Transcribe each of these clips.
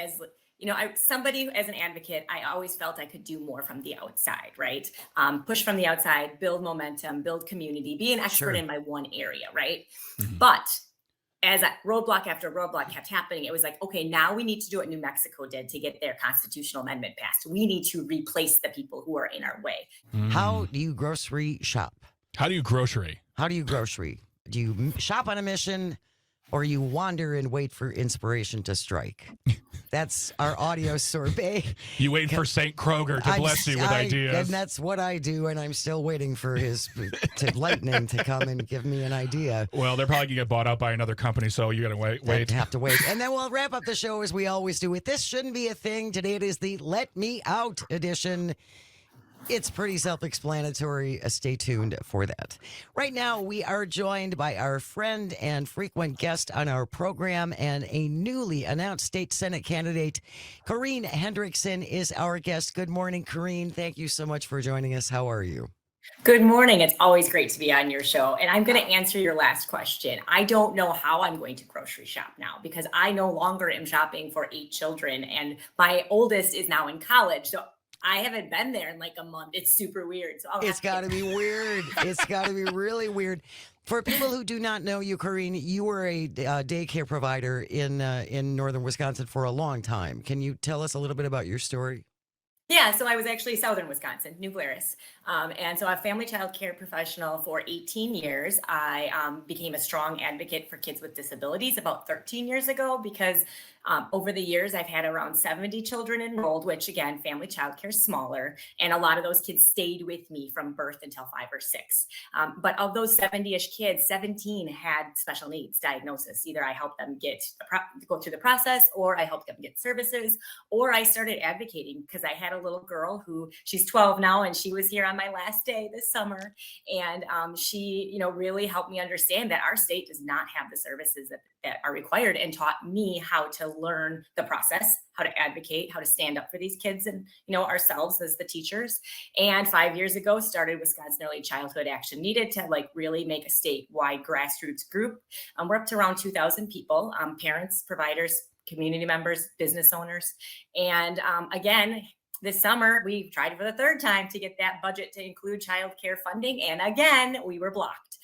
as somebody as an advocate, I always felt I could do more from the outside, right? Push from the outside, build momentum, build community, be an expert Sure. in my one area, right? Mhm. But as roadblock after roadblock kept happening, it was like, okay, now we need to do what New Mexico did to get their constitutional amendment passed. We need to replace the people who are in our way. How do you grocery shop? How do you grocery? How do you grocery? Do you shop on a mission or you wander and wait for inspiration to strike? That's our audio sorbet. You wait for St. Kroger to bless you with ideas. And that's what I do, and I'm still waiting for his lightning to come and give me an idea. Well, they're probably going to get bought out by another company, so you got to wait. I'd have to wait. And then we'll wrap up the show as we always do with This Shouldn't Be a Thing. Today it is the Let Me Out edition. It's pretty self-explanatory. Stay tuned for that. Right now, we are joined by our friend and frequent guest on our program and a newly announced state Senate candidate. Corrine Hendrickson is our guest. Good morning, Corrine. Thank you so much for joining us. How are you? Good morning. It's always great to be on your show. And I'm going to answer your last question. I don't know how I'm going to grocery shop now because I no longer am shopping for 8 children. And my oldest is now in college. So I haven't been there in like a month. It's super weird. So it's got to be weird. It's got to be really weird. For people who do not know you, Corrine, you were a daycare provider in northern Wisconsin for a long time. Can you tell us a little bit about your story? Yeah, so I was actually southern Wisconsin, New Glarus. And so I'm a family child care professional for 18 years. I became a strong advocate for kids with disabilities about 13 years ago because over the years, I've had around 70 children enrolled, which again, family child care is smaller. And a lot of those kids stayed with me from birth until 5 or 6. But of those 70-ish kids, 17 had special needs diagnosis. Either I helped them go through the process, or I helped them get services, or I started advocating because I had a little girl who she's 12 now, and she was here on my last day this summer. And she, really helped me understand that our state does not have the services that are required, and taught me how to learn the process, how to advocate, how to stand up for these kids and, ourselves as the teachers. And 5 years ago, started Wisconsin Early Childhood Action Needed to really make a statewide grassroots group. We're up to around 2,000 people, parents, providers, community members, business owners. And again, this summer, we tried for the 3rd time to get that budget to include childcare funding. And again, we were blocked.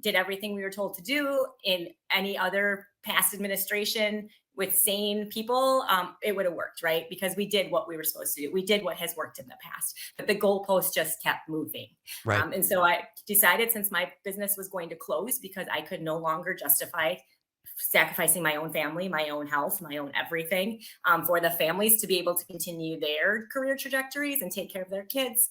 Did everything we were told to do in any other past administration with sane people, it would have worked, right? Because we did what we were supposed to do. We did what has worked in the past, but the goalpost just kept moving. Right. And so I decided, since my business was going to close because I could no longer justify sacrificing my own family, my own health, my own everything, for the families to be able to continue their career trajectories and take care of their kids.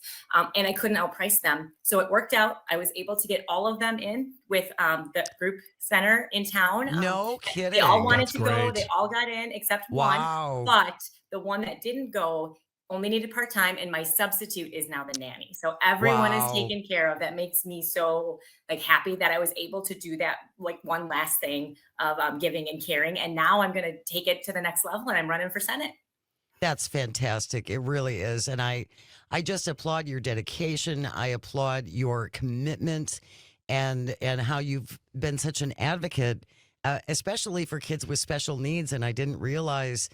And I couldn't outprice them. So it worked out. I was able to get all of them in with the group center in town. No kidding. They all wanted That's to great. go. They all got in except Wow. one. But the one that didn't go only needed part-time, and my substitute is now the nanny. So everyone is taken care of. That makes me so happy that I was able to do that, one last thing of giving and caring. And now I'm going to take it to the next level, and I'm running for Senate. That's fantastic. It really is. And I just applaud your dedication. I applaud your commitment and how you've been such an advocate, especially for kids with special needs. And I didn't realize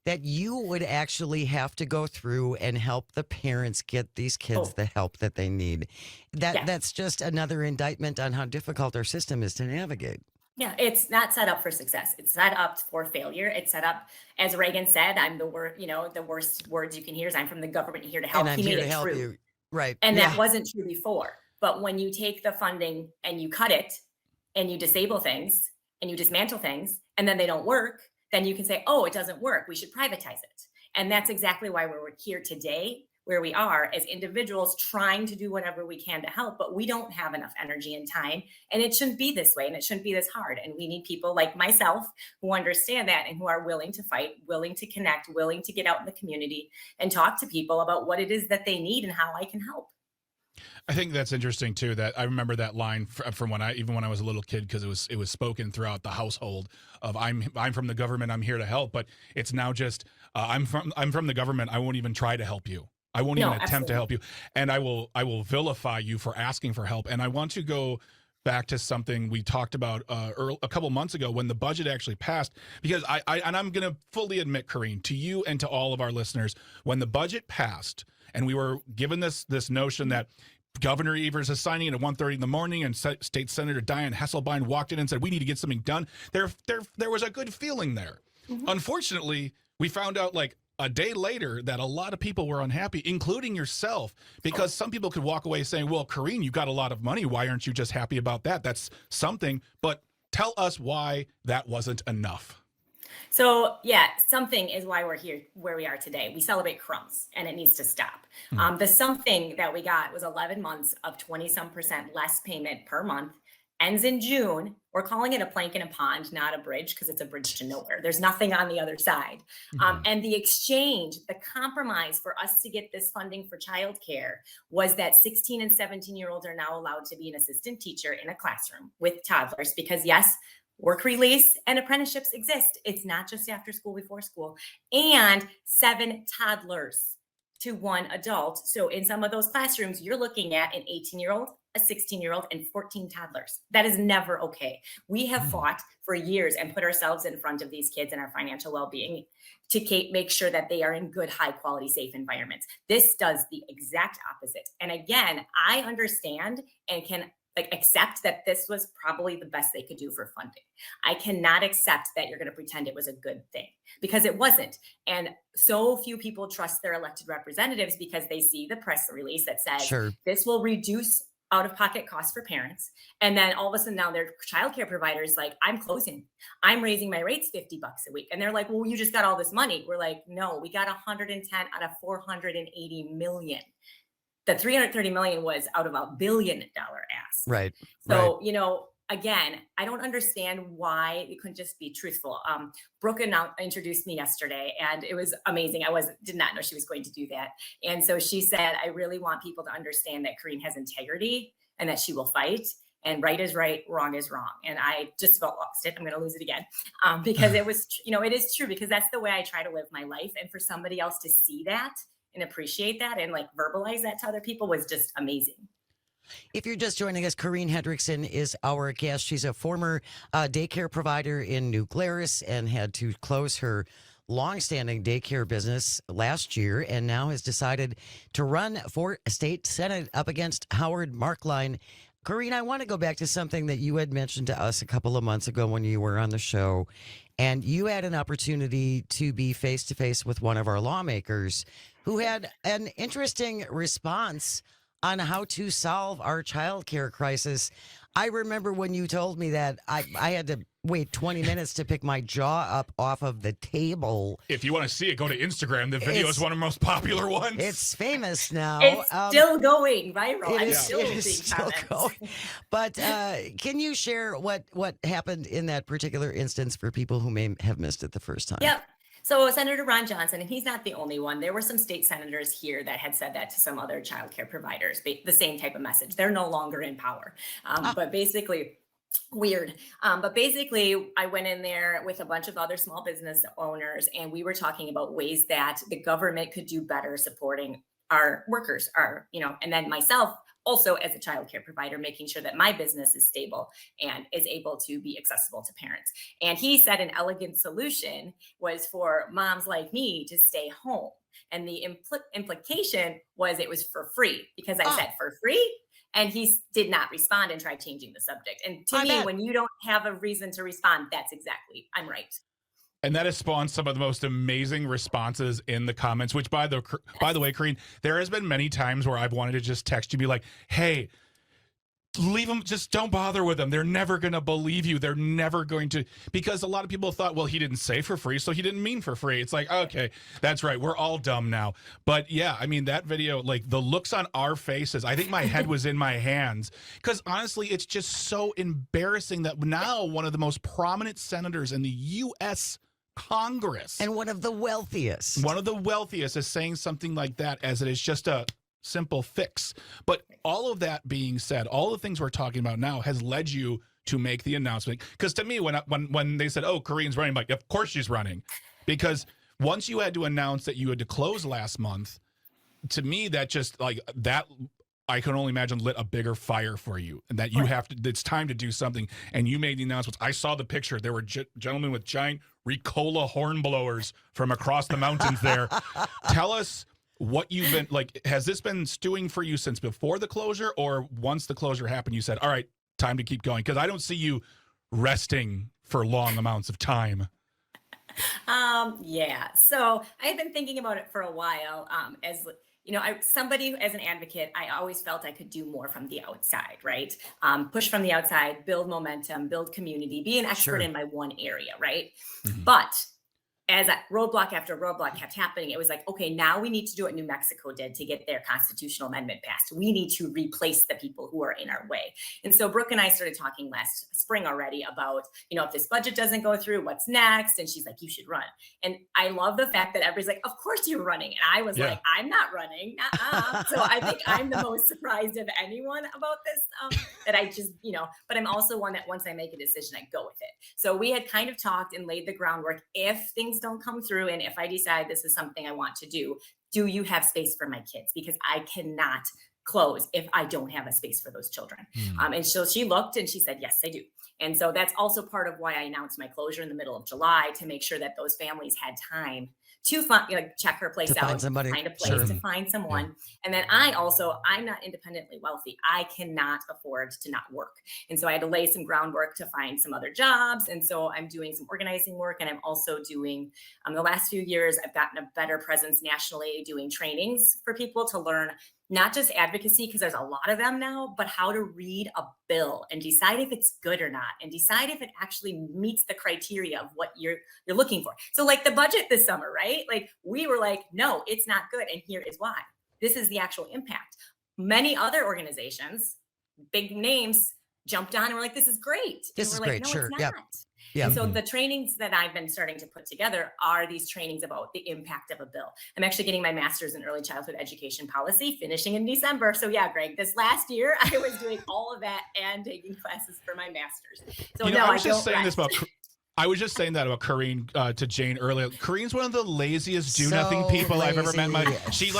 that you would actually have to go through and help the parents get these kids the help that they need. That's just another indictment on how difficult our system is to navigate. Yeah, it's not set up for success. It's set up for failure. It's set up, as Reagan said, I'm the worst words you can hear is I'm from the government here to help. And I'm he here made to it help true. you. Right. And that wasn't true before. But when you take the funding and you cut it and you disable things and you dismantle things and then they don't work, then you can say, oh, it doesn't work. We should privatize it. And that's exactly why we're here today, where we are as individuals trying to do whatever we can to help, but we don't have enough energy and time. And it shouldn't be this way, and it shouldn't be this hard. And we need people like myself who understand that and who are willing to fight, willing to connect, willing to get out in the community and talk to people about what it is that they need and how I can help. I think that's interesting too. That I remember that line from when I was a little kid, because it was spoken throughout the household of I'm from the government, I'm here to help. But it's now just I'm from the government, I won't even try to help you. I won't even attempt to help you, and I will vilify you for asking for help. And I want to go back to something we talked about a couple months ago when the budget actually passed. Because and I'm going to fully admit, Corrine, to you and to all of our listeners, when the budget passed and we were given this notion that Governor Evers is signing it at 1:30 in the morning, and State Senator Dianne Hasselbein walked in and said, we need to get something done. There was a good feeling there. Unfortunately, we found out like a day later that a lot of people were unhappy, including yourself, because some people could walk away saying, well, Corrine, you got a lot of money. Why aren't you just happy about that? That's something. But tell us why that wasn't enough. So yeah, something is why we're here where we are today. We celebrate crumbs and it needs to stop. The something that we got was 11 months of 20% less payment per month, ends in June. We're calling it a plank in a pond, not a bridge, because it's a bridge to nowhere. There's nothing on the other side. And the exchange, the compromise for us to get this funding for childcare was that 16 and 17-year-olds are now allowed to be an assistant teacher in a classroom with toddlers, because yes, work release and apprenticeships exist. It's not just after school, before school, and 7 toddlers to 1 adult. So in some of those classrooms, you're looking at an 18-year-old, a 16-year-old, and 14 toddlers. That is never okay. We have fought for years and put ourselves in front of these kids and our financial well-being to make sure that they are in good, high quality, safe environments. This does the exact opposite. And again, I understand and can accept that this was probably the best they could do for funding. I cannot accept that you're going to pretend it was a good thing, because it wasn't. And so few people trust their elected representatives because they see the press release that says this will reduce out-of-pocket costs for parents. And then all of a sudden now their childcare providers like, I'm closing. I'm raising my rates $50 a week. And they're like, well, you just got all this money. We're like, no, we got 110 out of 480 million. The 330 million was out of a $1 billion ask. Right. So, again, I don't understand why we couldn't just be truthful. Brooke introduced me yesterday, and it was amazing. I did not know she was going to do that. And so she said, I really want people to understand that Corrine has integrity and that she will fight. And right is right, wrong is wrong. And I just about lost it. I'm going to lose it again because it was, it is true, because that's the way I try to live my life. And for somebody else to see that and appreciate that and verbalize that to other people was just amazing. If you're just joining us, Corrine Hendrickson is our guest. She's a former daycare provider in New Glarus and had to close her longstanding daycare business last year, and now has decided to run for state senate up against Howard Markline. Corrine, I want to go back to something that you had mentioned to us a couple of months ago when you were on the show, and you had an opportunity to be face-to-face with one of our lawmakers who had an interesting response on how to solve our childcare crisis. I remember when you told me that I had to wait 20 minutes to pick my jaw up off of the table. If you want to see it, go to Instagram. The video is one of the most popular ones. It's famous now. It's still going viral. It is still going. But can you share what happened in that particular instance for people who may have missed it the first time? Yep. So Senator Ron Johnson, and he's not the only one. There were some state senators here that had said that to some other childcare providers, the same type of message. They're no longer in power. But basically, weird. But basically, I went in there with a bunch of other small business owners, and we were talking about ways that the government could do better supporting our workers, and then myself also as a childcare provider, making sure that my business is stable and is able to be accessible to parents. And he said an elegant solution was for moms like me to stay home. And the implication was it was for free, because I said for free. And he did not respond and tried changing the subject. And to me, when you don't have a reason to respond, that's exactly, I'm right. And that has spawned some of the most amazing responses in the comments, which by the way, Corrine, there has been many times where I've wanted to just text you, be like, hey, leave them, just don't bother with them. They're never going to believe you. They're never going to, because a lot of people thought, well, he didn't say for free, so he didn't mean for free. It's like, okay, that's right. We're all dumb now. But yeah, I mean, that video, the looks on our faces, I think my head was in my hands, because honestly, it's just so embarrassing that now one of the most prominent senators in the U.S. Congress, and one of the wealthiest is saying something like that, as it is just a simple fix. But all of that being said, all the things we're talking about now has led you to make the announcement. Because to me, when they said, oh, Corrine's running, I'm like, of course she's running. Because once you had to announce that you had to close last month, to me, that just that I can only imagine, lit a bigger fire for you, and that you have to, it's time to do something. And you made the announcements. I saw the picture. There were gentlemen with giant Ricola horn blowers from across the mountains there. Tell us what you've been, like, has this been stewing for you since before the closure, or once the closure happened, you said, all right, time to keep going? Because I don't see you resting for long amounts of time. Yeah. So I've been thinking about it for a while. As you know, somebody as an advocate, I always felt I could do more from the outside, right? Push from the outside, build momentum, build community, be an expert Sure. in my one area, right? Mhm. But as roadblock after roadblock kept happening, it was like, okay, now we need to do what New Mexico did to get their constitutional amendment passed. We need to replace the people who are in our way. And so Brooke and I started talking last spring already about, if this budget doesn't go through, what's next? And she's like, you should run. And I love the fact that everybody's like, of course you're running. And I was like, I'm not running. So I think I'm the most surprised of anyone about this, that I just, but I'm also one that once I make a decision, I go with it. So we had kind of talked and laid the groundwork. If things don't come through, and if I decide this is something I want to do you have space for my kids? Because I cannot close if I don't have a space for those children. And so she looked and she said, yes, I do. And so that's also part of why I announced my closure in the middle of July, to make sure that those families had time to check her place To out, find somebody. find a place, Sure. to find someone. And then I'm not independently wealthy. I cannot afford to not work. And so I had to lay some groundwork to find some other jobs. And so I'm doing some organizing work. And I'm also doing, the last few years, I've gotten a better presence nationally, doing trainings for people to learn not just advocacy, because there's a lot of them now, but how to read a bill and decide if it's good or not, and decide if it actually meets the criteria of what you're looking for. So like the budget this summer, right? Like we were like, no, it's not good. And here is why. This is the actual impact. Many other organizations, big names, jumped on and were like, this is great. This and is we're like, great. no, Sure. it's Yep. not. Yeah. And so the trainings that I've been starting to put together are these trainings about the impact of a bill. I'm actually getting my master's in early childhood education policy, finishing in December. So yeah, Greg, this last year I was doing all of that and taking classes for my master's. So I was just saying rest. this about. I was just saying that about Corrine to Jane earlier. Corrine's one of the laziest So do-nothing people I've ever met in my lazy. She's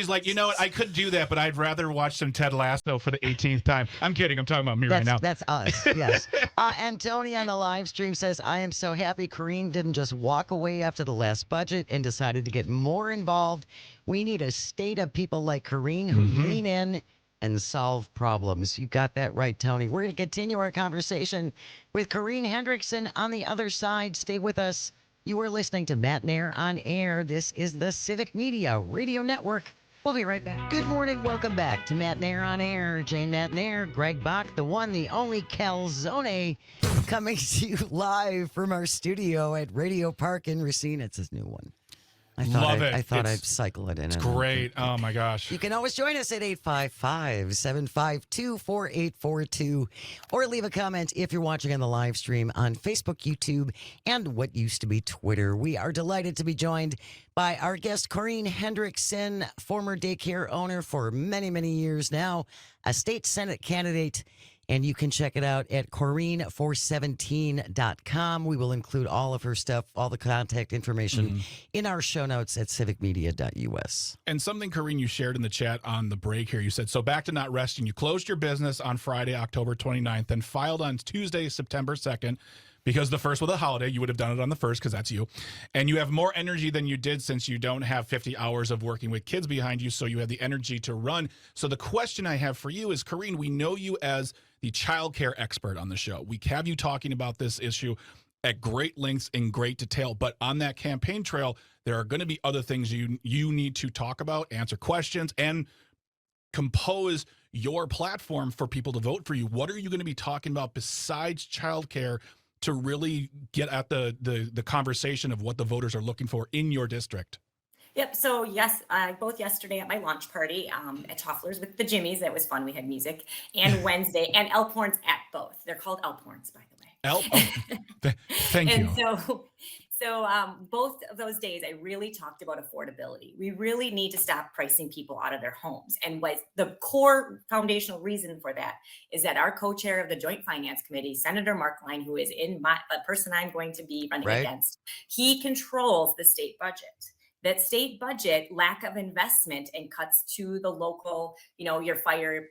like, you know what? I could do that, but I'd rather watch some Ted Lasso for the 18th time. I'm kidding. I'm talking about me right now. That's us, yes. And Tony on the live stream says, I am so happy Corrine didn't just walk away after the last budget and decided to get more involved. We need a state of people like Corrine who lean in and solve problems. You got that right, Tony. We're going to continue our conversation with Corrine Hendrickson on the other side. Stay with us. You are listening to Matenaer on Air. This is the Civic Media Radio Network. We'll be right back. Good morning. Welcome back to Matenaer on Air. Jane Matenaer, Greg Bach, the one, the only Calzone, coming to you live from our studio at Radio Park in Racine. It's his new one. I thought I'd cycle it in. It's great. Oh my gosh. You can always join us at 855-752-4842 or leave a comment if you're watching on the live stream on Facebook, YouTube, and what used to be Twitter. We are delighted to be joined by our guest, Corrine Hendrickson, former daycare owner for many, many years now, a state Senate candidate. And you can check it out at Corrine417.com. We will include all of her stuff, all the contact information in our show notes at civicmedia.us. And something, Corrine, you shared in the chat on the break here. You said, so back to not resting. You closed your business on Friday, October 29th, then filed on Tuesday, September 2nd. Because the first was a holiday, you would have done it on the first because that's you. And you have more energy than you did since you don't have 50 hours of working with kids behind you, so you have the energy to run. So the question I have for you is, Corrine, we know you as the childcare expert on the show. We have you talking about this issue at great lengths in great detail. But on that campaign trail, there are going to be other things you need to talk about, answer questions, and compose your platform for people to vote for you. What are you going to be talking about besides childcare to really get at the conversation of what the voters are looking for in your district? Yep. So yes, both yesterday at my launch party at Toffler's with the Jimmies, that was fun. We had music, and Wednesday, and Elkhorns at both. They're called Elkhorns, by the way. Thank you. And so both of those days, I really talked about affordability. We really need to stop pricing people out of their homes. And what the core foundational reason for that is that our co-chair of the Joint Finance Committee, Senator Mark Line, who is the person I'm going to be running against, he controls the state budget. that state budget, lack of investment and cuts to the local, your fire,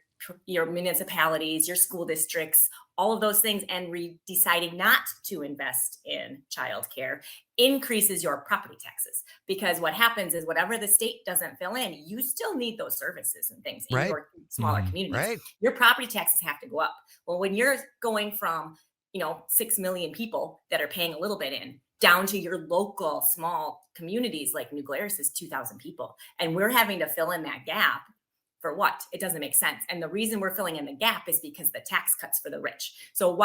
your municipalities, your school districts, all of those things, and deciding not to invest in childcare increases your property taxes. Because what happens is whatever the state doesn't fill in, you still need those services and things in Right. your smaller communities. Right. Your property taxes have to go up. Well, when you're going from 6 million people that are paying a little bit in down to your local small communities like New Glarus is 2,000 people, and we're having to fill in that gap for what? It doesn't make sense. And the reason we're filling in the gap is because the tax cuts for the rich. So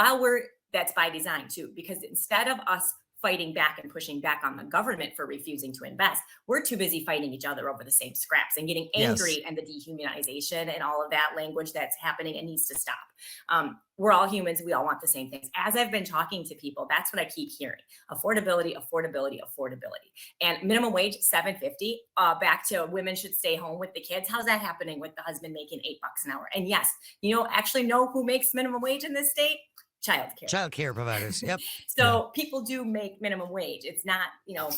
that's by design too, because instead of us fighting back and pushing back on the government for refusing to invest, we're too busy fighting each other over the same scraps and getting angry and the dehumanization and all of that language that's happening and needs to stop. We're all humans. We all want the same things. As I've been talking to people, that's what I keep hearing. Affordability, affordability, affordability. And minimum wage, $7.50, back to women should stay home with the kids. How's that happening with the husband making $8 an hour? And yes, actually know who makes minimum wage in this state? Childcare. Childcare providers. Yep. So people do make minimum wage. It's not,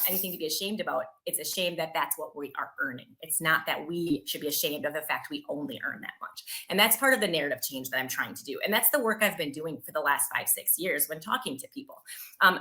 anything to be ashamed about. It's a shame that that's what we are earning. It's not that we should be ashamed of the fact we only earn that much. And that's part of the narrative change that I'm trying to do. And that's the work I've been doing for the last 5-6 years when talking to people.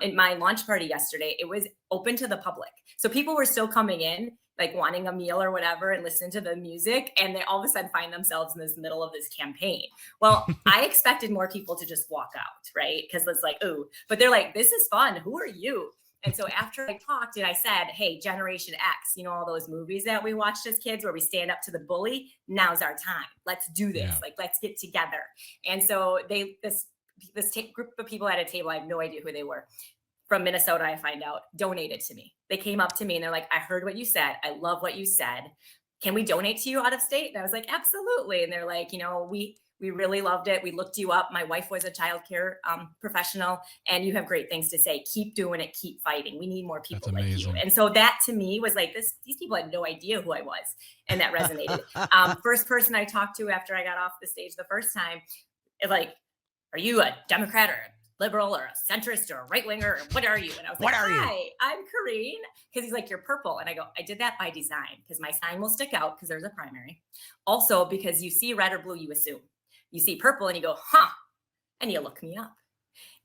In my launch party yesterday, it was open to the public. So people were still coming in, like wanting a meal or whatever and listen to the music. And they all of a sudden find themselves in this middle of this campaign. Well, I expected more people to just walk out, right? Because it's like, ooh, but they're like, this is fun. Who are you? And so after I talked and I said, hey, Generation X, all those movies that we watched as kids where we stand up to the bully, now's our time. Let's do this. Yeah. Like, let's get together. And so this group of people at a table, I have no idea who they were, from Minnesota, I find out, donated to me. They came up to me and they're like, I heard what you said. I love what you said. Can we donate to you out of state? And I was like, absolutely. And they're like, we really loved it. We looked you up. My wife was a childcare professional, and you have great things to say. Keep doing it. Keep fighting. We need more people like you. And so that to me was like these people had no idea who I was. And that resonated. First person I talked to after I got off the stage the first time, like, are you a Democrat or a liberal or a centrist or a right winger? Or what are you? And I was like, hi, I'm Corrine. Because he's like, you're purple. And I go, I did that by design because my sign will stick out because there's a primary. Also, because you see red or blue, you assume. You see purple and you go, huh, and you look me up.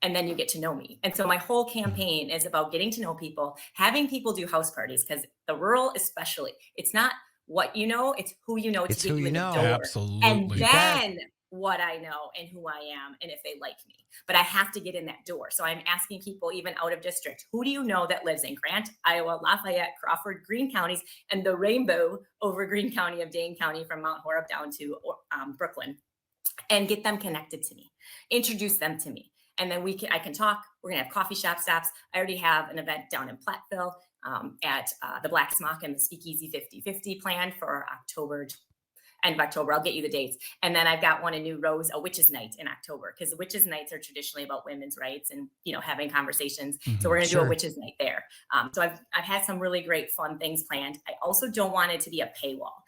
And then you get to know me. And so my whole campaign is about getting to know people, having people do house parties, because the rural especially, it's not what you know, it's who you know to get you in the door. Absolutely. And then what I know and who I am and if they like me. But I have to get in that door. So I'm asking people even out of district, who do you know that lives in Grant, Iowa, Lafayette, Crawford, Greene counties, and the rainbow over Greene County of Dane County from Mount Horeb down to Brooklyn, and get them connected to me, introduce them to me. And then I can talk. We're gonna have coffee shop stops. I already have an event down in Platteville at the Black Smock and the Speakeasy 50/50 planned for end of October. I'll get you the dates. And then I've got one in New Rose, a Witches Night in October, because the Witches Nights are traditionally about women's rights and, having conversations. So we're going to do a Witches Night there. So I've had some really great fun things planned. I also don't want it to be a paywall.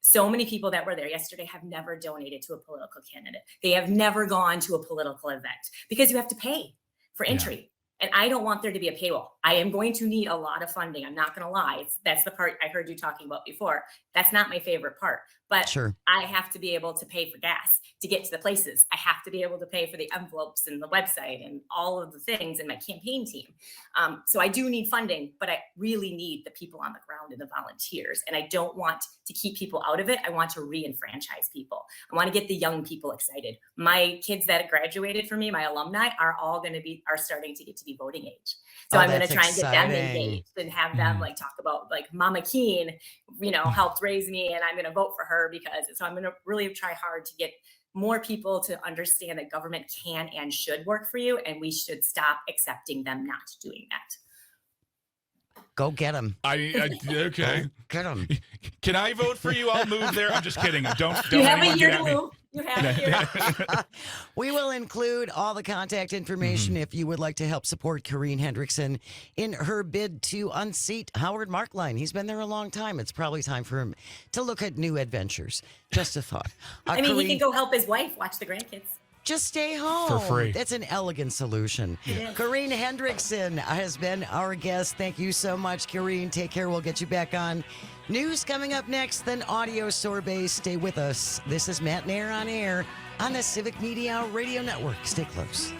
So many people that were there yesterday have never donated to a political candidate. They have never gone to a political event because you have to pay for entry. Yeah. And I don't want there to be a paywall. I am going to need a lot of funding. I'm not going to lie. That's the part I heard you talking about before. That's not my favorite part. But I have to be able to pay for gas to get to the places. I have to be able to pay for the envelopes and the website and all of the things and my campaign team. So I do need funding, but I really need the people on the ground and the volunteers. And I don't want to keep people out of it. I want to re-enfranchise people. I want to get the young people excited. My kids that graduated from me, my alumni, are starting to get to be voting age. So I'm going to try and get them engaged and have them talk about Mama Keen, helped raise me, and I'm going to vote for her so I'm going to really try hard to get more people to understand that government can and should work for you, and we should stop accepting them not doing that. Go get them. Okay. Get them. Can I vote for you? I'll move there. I'm just kidding. Don't you have a year to move. You have here. We will include all the contact information if you would like to help support Corrine Hendrickson in her bid to unseat Howard Markline. He's been there a long time. It's probably time for him to look at new adventures. Just a thought. He can go help his wife watch the grandkids. Just stay home. For free. That's an elegant solution. Corrine Hendrickson has been our guest. Thank you so much, Corrine. Take care. We'll get you back on. News coming up next, then audio sorbet. Stay with us. This is Matenaer on air on the Civic Media Radio Network. Stay close.